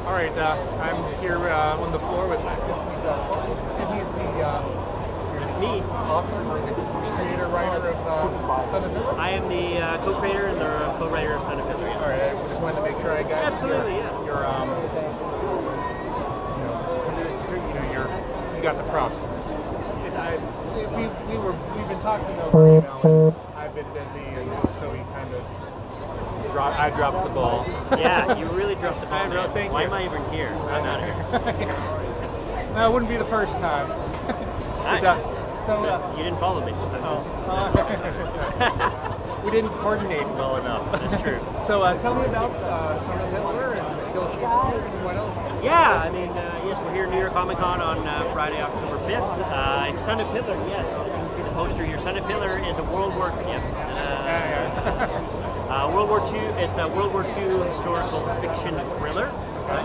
All right, I'm here on the floor with and he's the It's me. author, or the creator, writer of Son of Hitler. I am the co-creator and the co-writer of Son of Hitler. All right, I just wanted to make sure I got Absolutely, yes. You got the props. We've been talking over email, and I've been busy, and so we kind of I dropped the ball. Yeah, you really dropped the ball. Thank Why you. am I even here? I'm out of here. No, it wouldn't be the first time. Nice. So You didn't follow me. we didn't coordinate well enough. That's true. So tell me about Son of Hitler and Bill Shakespeare and what else? Yeah, I mean, yes, we're here at New York Comic Con on Friday, October 5th. Son of Hitler, yes. You can see the poster here. Son of Hitler is a World War World War II. It's a World War II historical fiction thriller.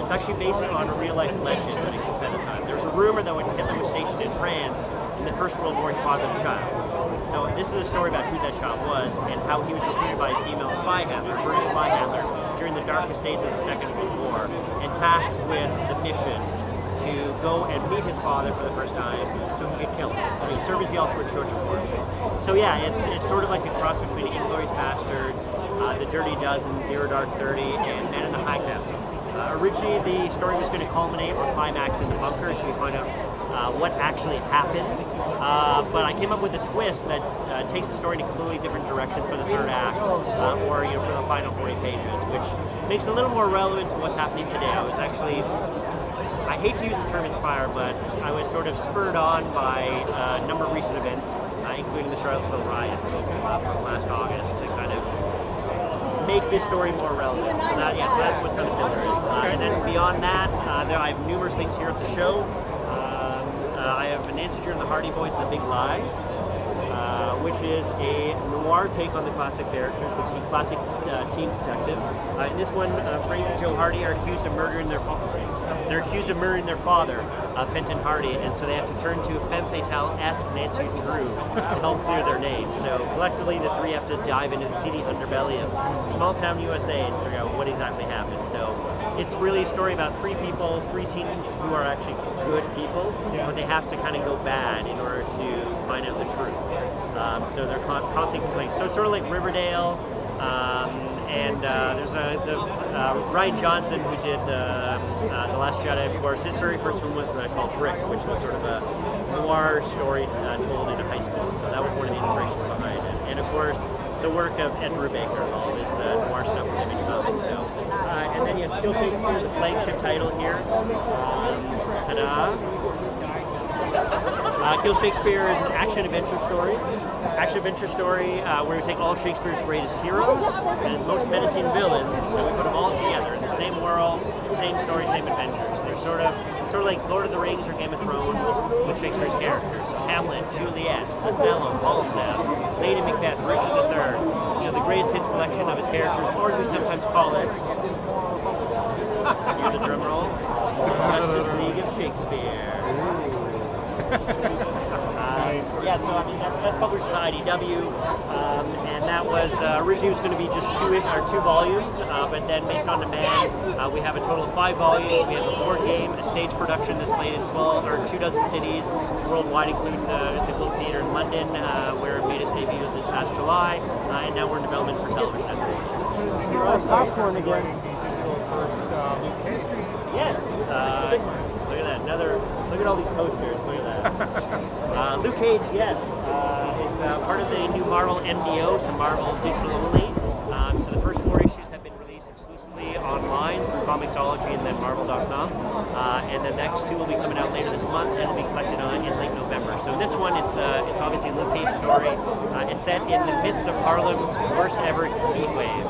It's actually based on a real-life legend that existed at the time. There's a rumor that when Hitler was stationed in France in the First World War, he fathered a child. So this is a story about who that child was and how he was recruited by a female spy handler, a British spy handler, during the darkest days of the Second World War, and tasked with the mission to go and meet his father for the first time so he could kill him. I mean, serve as the ultimate Trojan horse. So yeah, it's sort of like a cross between Inglourious Basterds, The Dirty Dozen, Zero Dark 30, and Man in the High Castle. Originally, the story was going to culminate or climax in the bunker, so we find out what actually happened. But I came up with a twist that takes the story in a completely different direction for the third act, or for the final 40 pages, which makes it a little more relevant to what's happening today. I hate to use the term inspire, but I was sort of spurred on by a number of recent events, including the Charlottesville riots from last August, to kind of make this story more relevant. So that's what Son of Hitler is. And then beyond that, I have numerous things here at the show. I have an answer in the Hardy Boys, The Big Lie, which is a noir take on the classic characters, the classic teen detectives. In this one, Frank and Joe Hardy are accused of murdering their father, Fenton Hardy, and so they have to turn to a femme fatale-esque Nancy Drew to help clear their name. So collectively, the three have to dive into the seedy underbelly of small-town USA and figure out what exactly happened. So it's really a story about three teens who are actually good people, but they have to kind of go bad in order to find out the truth. So they're constantly complaining. So it's sort of like Riverdale. There's Ryan Johnson, who did The Last Jedi, of course. His very first one was called Brick, which was sort of a noir story told in a high school. So that was one of the inspirations behind it. And of course, the work of Ed Brubaker, all his noir stuff with Image Comics. So, and then Kill Shakespeare, the flagship title here. Ta-da! Kill Shakespeare is an action-adventure story. Where we take all Shakespeare's greatest heroes and his most menacing villains, and we put them all together in the same world, same story, same adventures. They're sort of like Lord of the Rings or Game of Thrones with Shakespeare's characters. So Hamlet, Juliet, Othello, Falstaff, Lady Macbeth, Richard III. The greatest hits collection of his characters, or as we sometimes call it, hear the drum roll, Justice League of Shakespeare. So I mean that's published by IDW, and that was originally was going to be just two volumes, but then based on demand, we have a total of 5 volumes. We have a board game, a stage production that's played in 24 cities worldwide, including the Globe Theatre in London, where it made its debut this past July, and now we're in development for television. Popcorn again. Yes. Look at that. Look at all these posters. Look at that. Luke Cage, yes. It's part of the new Marvel MDO, so Marvel digital only. So the first 4 issues have been released exclusively online through Comixology and then Marvel.com. And the next 2 will be coming out later this month and will be collected in late November. So this one, it's obviously a Luke Cage story. It's set in the midst of Harlem's worst ever heat wave.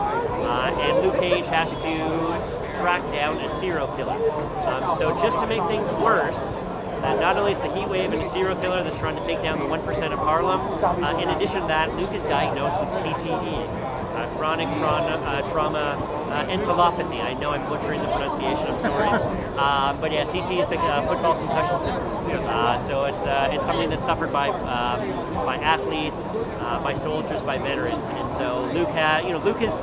And Luke Cage has to track down a serial killer. So just to make things worse, not only is the heat wave and a serial killer that's trying to take down the 1% of Harlem, in addition to that, Luke is diagnosed with CTE, chronic trauma encephalopathy. I know I'm butchering the pronunciation, I'm sorry. But yeah, CTE is the football concussion syndrome. So it's something that's suffered by athletes, by soldiers, by veterans. And so Luke is,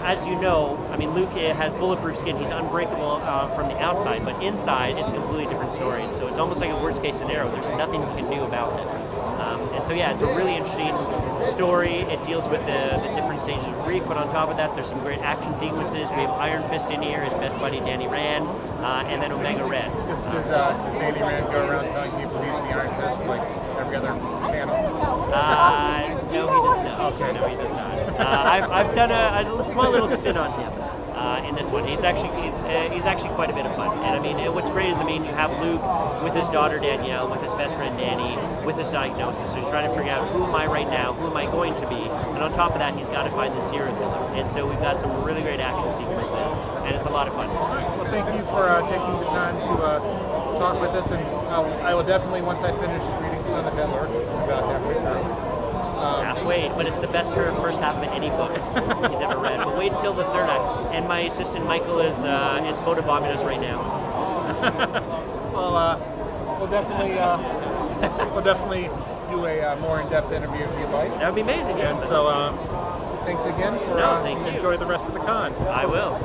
as you know, I mean, Luke has bulletproof skin. He's unbreakable from the outside, but inside it's a completely different story. And so it's almost like a worst case scenario. There's nothing you can do about this. And so yeah, it's a really interesting story. It deals with the different stages of grief, but on top of that, there's some great action sequences. We have Iron Fist in here, his best buddy Danny Rand, and then Omega Red. Does Danny Rand go around telling people he's the Iron Fist like every other panel? No, he does not. Okay, no, he does not. I've done a small little spin on him. In this one, he's actually quite a bit of fun. And I mean, what's great is, I mean, you have Luke with his daughter Danielle, with his best friend Danny, with his diagnosis. So he's trying to figure out, who am I right now? Who am I going to be? And on top of that, he's got to find the serial killer. And so we've got some really great action sequences, and it's a lot of fun. Well, thank you for taking the time to talk with us, and I will definitely, once I finish reading Son of Hitler, about halfway through. Halfway, but it's the best first half of any book he's ever read. But wait until the third act. And my assistant Michael is photobombing us right now. Well, we'll definitely do a more in-depth interview if you'd like. That would be amazing. And so, thanks again for thank you. enjoy the rest of the con. I will.